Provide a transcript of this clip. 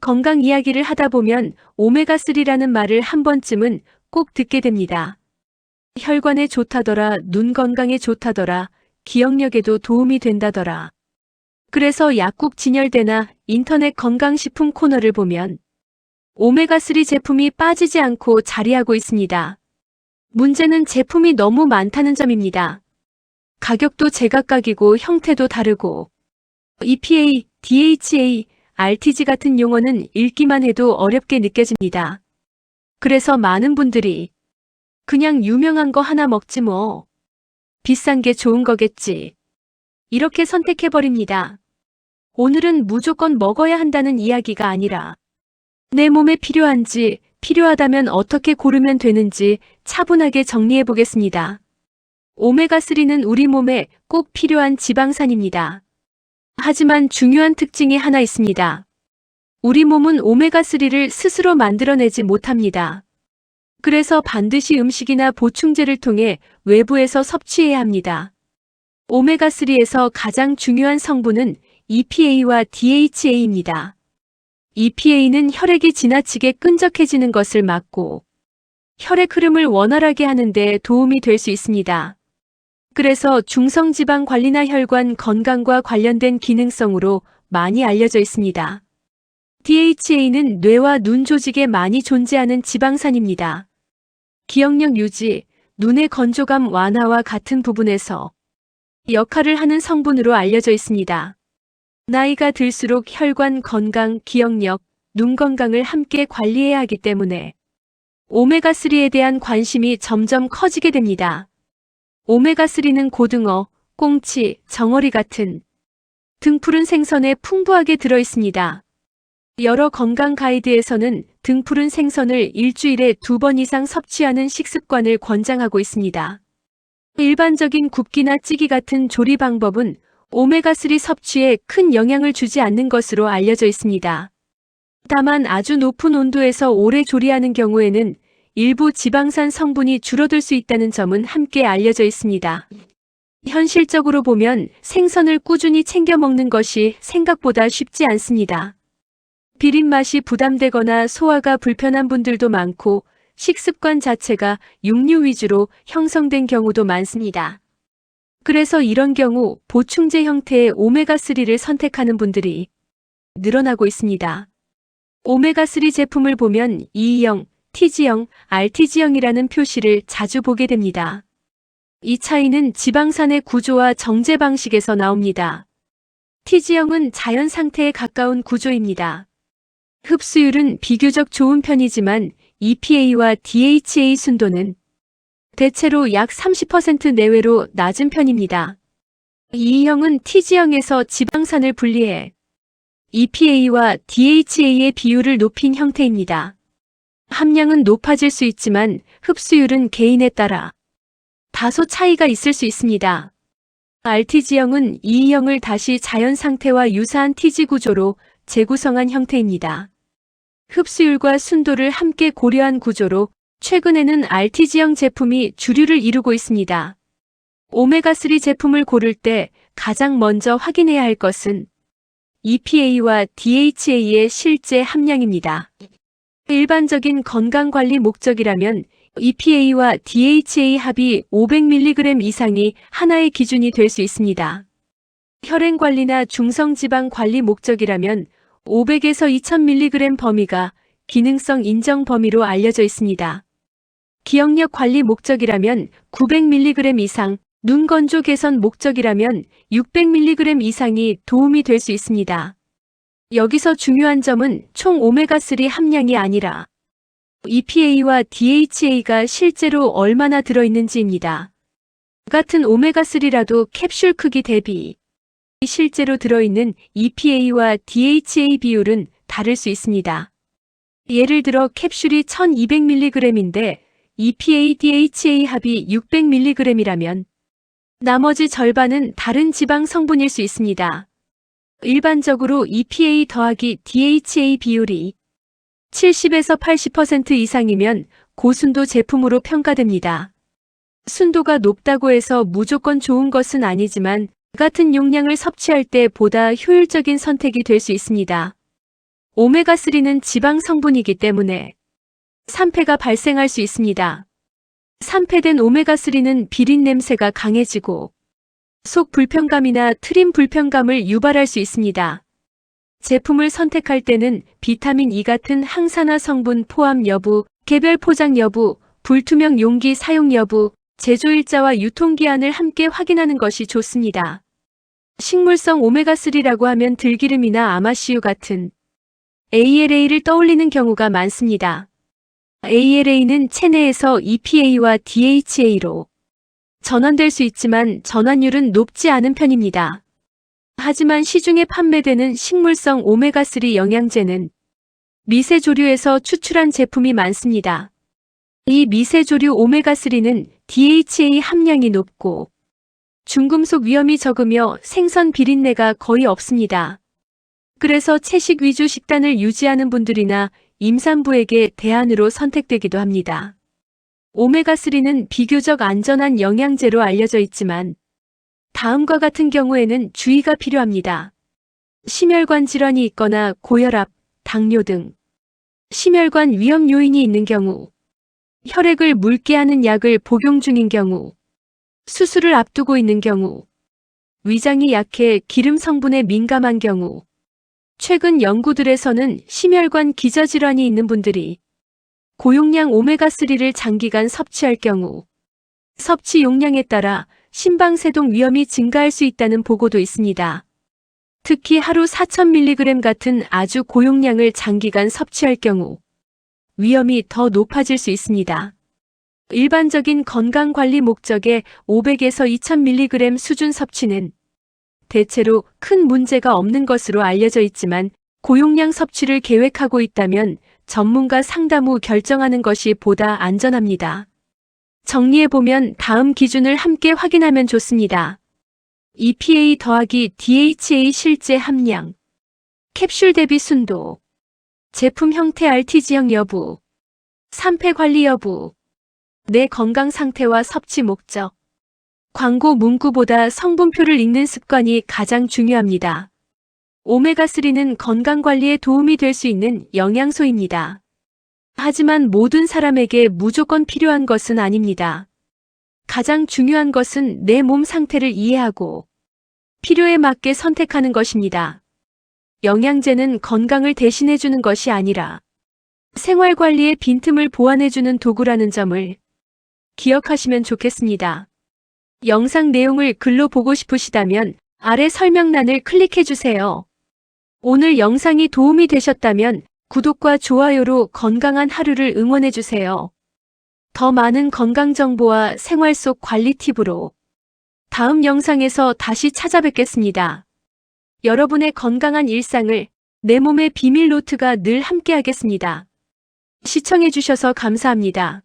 건강 이야기를 하다 보면 오메가3라는 말을 한 번쯤은 꼭 듣게 됩니다. 혈관에 좋다더라, 눈 건강에 좋다더라, 기억력에도 도움이 된다더라. 그래서 약국 진열대나 인터넷 건강식품 코너를 보면 오메가3 제품이 빠지지 않고 자리하고 있습니다. 문제는 제품이 너무 많다는 점입니다. 가격도 제각각이고 형태도 다르고 EPA, DHA, RTG 같은 용어는 읽기만 해도 어렵게 느껴집니다. 그래서 많은 분들이 그냥 유명한 거 하나 먹지 뭐. 비싼 게 좋은 거겠지. 이렇게 선택해버립니다. 오늘은 무조건 먹어야 한다는 이야기가 아니라 내 몸에 필요한지, 필요하다면 어떻게 고르면 되는지 차분하게 정리해 보겠습니다. 오메가3는 우리 몸에 꼭 필요한 지방산입니다. 하지만 중요한 특징이 하나 있습니다. 우리 몸은 오메가3를 스스로 만들어내지 못합니다. 그래서 반드시 음식이나 보충제를 통해 외부에서 섭취해야 합니다. 오메가3에서 가장 중요한 성분은 EPA와 DHA입니다. EPA는 혈액이 지나치게 끈적해지는 것을 막고 혈액 흐름을 원활하게 하는 데 도움이 될 수 있습니다. 그래서 중성지방 관리나 혈관 건강과 관련된 기능성으로 많이 알려져 있습니다. DHA는 뇌와 눈 조직에 많이 존재하는 지방산입니다. 기억력 유지, 눈의 건조감 완화와 같은 부분에서 역할을 하는 성분으로 알려져 있습니다. 나이가 들수록 혈관 건강, 기억력, 눈 건강을 함께 관리해야 하기 때문에 오메가3에 대한 관심이 점점 커지게 됩니다. 오메가3는 고등어, 꽁치, 정어리 같은 등푸른 생선에 풍부하게 들어 있습니다. 여러 건강 가이드에서는 등푸른 생선을 일주일에 2번 이상 섭취하는 식습관을 권장하고 있습니다. 일반적인 굽기나 찌기 같은 조리 방법은 오메가3 섭취에 큰 영향을 주지 않는 것으로 알려져 있습니다. 다만 아주 높은 온도에서 오래 조리하는 경우에는 일부 지방산 성분이 줄어들 수 있다는 점은 함께 알려져 있습니다. 현실적으로 보면 생선을 꾸준히 챙겨 먹는 것이 생각보다 쉽지 않습니다. 비린 맛이 부담되거나 소화가 불편한 분들도 많고 식습관 자체가 육류 위주로 형성된 경우도 많습니다. 그래서 이런 경우 보충제 형태의 오메가3를 선택하는 분들이 늘어나고 있습니다. 오메가3 제품을 보면 E형, TG형, RTG형이라는 표시를 자주 보게 됩니다. 이 차이는 지방산의 구조와 정제 방식에서 나옵니다. TG형은 자연 상태에 가까운 구조입니다. 흡수율은 비교적 좋은 편이지만 EPA와 DHA 순도는 대체로 약 30% 내외로 낮은 편입니다. E형은 TG형에서 지방산을 분리해 EPA와 DHA의 비율을 높인 형태입니다. 함량은 높아질 수 있지만 흡수율은 개인에 따라 다소 차이가 있을 수 있습니다. RTG형은 E형을 다시 자연 상태와 유사한 TG 구조로 재구성한 형태입니다. 흡수율과 순도를 함께 고려한 구조로 최근에는 RTG형 제품이 주류를 이루고 있습니다. 오메가3 제품을 고를 때 가장 먼저 확인해야 할 것은 EPA와 DHA의 실제 함량입니다. 일반적인 건강관리 목적이라면 EPA와 DHA 합이 500mg 이상이 하나의 기준이 될 수 있습니다. 혈행관리나 중성지방 관리 목적이라면 500에서 2000mg 범위가 기능성 인정 범위로 알려져 있습니다. 기억력 관리 목적이라면 900mg 이상, 눈 건조 개선 목적이라면 600mg 이상이 도움이 될 수 있습니다. 여기서 중요한 점은 총 오메가3 함량이 아니라 EPA와 DHA가 실제로 얼마나 들어있는지입니다. 같은 오메가3라도 캡슐 크기 대비 실제로 들어있는 EPA와 DHA 비율은 다를 수 있습니다. 예를 들어 캡슐이 1200mg인데 EPA, DHA 합이 600mg이라면 나머지 절반은 다른 지방 성분일 수 있습니다. 일반적으로 EPA 더하기 DHA 비율이 70에서 80% 이상이면 고순도 제품으로 평가됩니다. 순도가 높다고 해서 무조건 좋은 것은 아니지만 같은 용량을 섭취할 때 보다 효율적인 선택이 될 수 있습니다. 오메가3는 지방 성분이기 때문에 산패가 발생할 수 있습니다. 산패된 오메가3는 비린 냄새가 강해지고 속 불편감이나 트림 불편감을 유발할 수 있습니다. 제품을 선택할 때는 비타민 E 같은 항산화 성분 포함 여부, 개별 포장 여부, 불투명 용기 사용 여부, 제조일자와 유통기한을 함께 확인하는 것이 좋습니다. 식물성 오메가3라고 하면 들기름이나 아마씨유 같은 ALA를 떠올리는 경우가 많습니다. ALA는 체내에서 EPA와 DHA로 전환될 수 있지만 전환율은 높지 않은 편입니다. 하지만 시중에 판매되는 식물성 오메가3 영양제는 미세조류에서 추출한 제품이 많습니다. 이 미세조류 오메가3는 DHA 함량이 높고 중금속 위험이 적으며 생선 비린내가 거의 없습니다. 그래서 채식 위주 식단을 유지하는 분들이나 임산부에게 대안으로 선택되기도 합니다. 오메가3는 비교적 안전한 영양제로 알려져 있지만 다음과 같은 경우에는 주의가 필요합니다. 심혈관 질환이 있거나 고혈압, 당뇨 등 심혈관 위험 요인이 있는 경우, 혈액을 묽게 하는 약을 복용 중인 경우, 수술을 앞두고 있는 경우, 위장이 약해 기름 성분에 민감한 경우, 최근 연구들에서는 심혈관 기저질환이 있는 분들이 고용량 오메가3를 장기간 섭취할 경우 섭취 용량에 따라 심방세동 위험이 증가할 수 있다는 보고도 있습니다. 특히 하루 4000mg 같은 아주 고용량을 장기간 섭취할 경우 위험이 더 높아질 수 있습니다. 일반적인 건강관리 목적의 500에서 2000mg 수준 섭취는 대체로 큰 문제가 없는 것으로 알려져 있지만 고용량 섭취를 계획하고 있다면 전문가 상담 후 결정하는 것이 보다 안전합니다. 정리해보면 다음 기준을 함께 확인하면 좋습니다. EPA 더하기 DHA 실제 함량, 캡슐 대비 순도, 제품 형태 RTG형 여부, 산패 관리 여부, 내 건강 상태와 섭취 목적. 광고 문구보다 성분표를 읽는 습관이 가장 중요합니다. 오메가3는 건강관리에 도움이 될 수 있는 영양소입니다. 하지만 모든 사람에게 무조건 필요한 것은 아닙니다. 가장 중요한 것은 내 몸 상태를 이해하고 필요에 맞게 선택하는 것입니다. 영양제는 건강을 대신해주는 것이 아니라 생활관리의 빈틈을 보완해주는 도구라는 점을 기억하시면 좋겠습니다. 영상 내용을 글로 보고 싶으시다면 아래 설명란을 클릭해주세요. 오늘 영상이 도움이 되셨다면 구독과 좋아요로 건강한 하루를 응원해주세요. 더 많은 건강 정보와 생활 속 관리 팁으로 다음 영상에서 다시 찾아뵙겠습니다. 여러분의 건강한 일상을 내 몸의 비밀 노트가 늘 함께하겠습니다. 시청해주셔서 감사합니다.